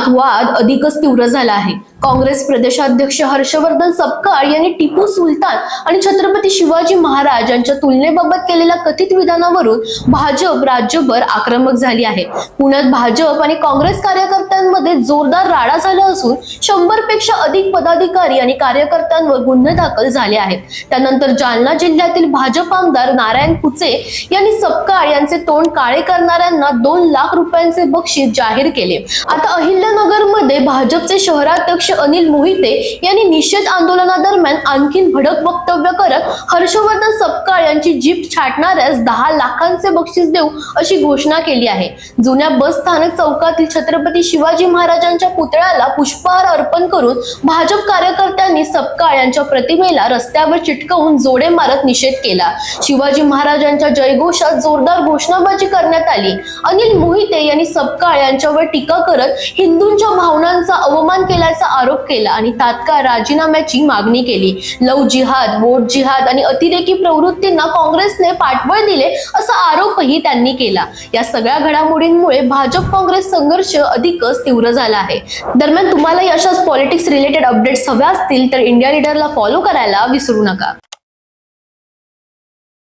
पुण्यात वाद अधिकच तीव्र झाला आहे। काँग्रेस प्रदेशाध्यक्ष हर्षवर्धन सपकाळ यांनी टिपू सुलतान आणि छत्रपती शिवाजी महाराज यांच्या तुलनेबाबत केलेल्या कथित विधानावरून भाजप राज्यभर आक्रमक झाली आहे। पुण्यात भाजप आणि काँग्रेस कार्यकर्त्यांमध्ये जोरदार राडा झाला असून 100 पेक्षा अधिक पदाधिकारी आणि कार्यकर्त्यांवर गुन्हे दाखल झाले आहेत। त्यानंतर जालना जिल्ह्यातील भाजप आमदार नारायण कुचे यांनी सपकाळ यांचे तोंड काळे करणाऱ्यांना 2 लाख रुपयांचे बक्षीस जाहीर केले। आता अहिल्यानगरमध्ये भाजपचे शहराध्यक्ष अनिल मोहिते यांनी निषेध आंदोलनादरम्यान आणखी भडक वक्तव्य करत हर्षवर्धन सपकाळ यांची जीप छाटणाऱ्यास 10 लाखांचे बक्षीस देऊ अशी घोषणा केली आहे। जुन्या बस स्थानक चौकातील छत्रपती शिवाजी महाराजांच्या पुतळ्याला पुष्पहार अर्पण करून भाजप कार्यकर्त्यांनी सपकाळ यांच्या प्रतिमेला रस्त्यावर चिटकवून जोडे मारत निषेध केला। शिवाजी महाराजांच्या जयघोषात जोरदार घोषणाबाजी करण्यात आली। अनिल मोहिते यांनी सपकाळ यांच्यावर टीका करत हिंदूंच्या भावनांचा अवमान केल्याचा आरोप केला आणि तात्काळ राजीनाम्याची मागणी केली। लव जिहाद, वोट जिहाद आणि अतिरेकी प्रवृत्तींना काँग्रेसने पाठबळ दिले असा आरोपही त्यांनी केला। या सगळ्या घडामोडींमुळे भाजप काँग्रेस संघर्ष अधिकच तीव्र झाला आहे। दरम्यान तुम्हाला अशाच पॉलिटिक्स रिलेटेड अपडेट्स हव्या असतील तर इंडिया लीडरला फॉलो करायला विसरू नका।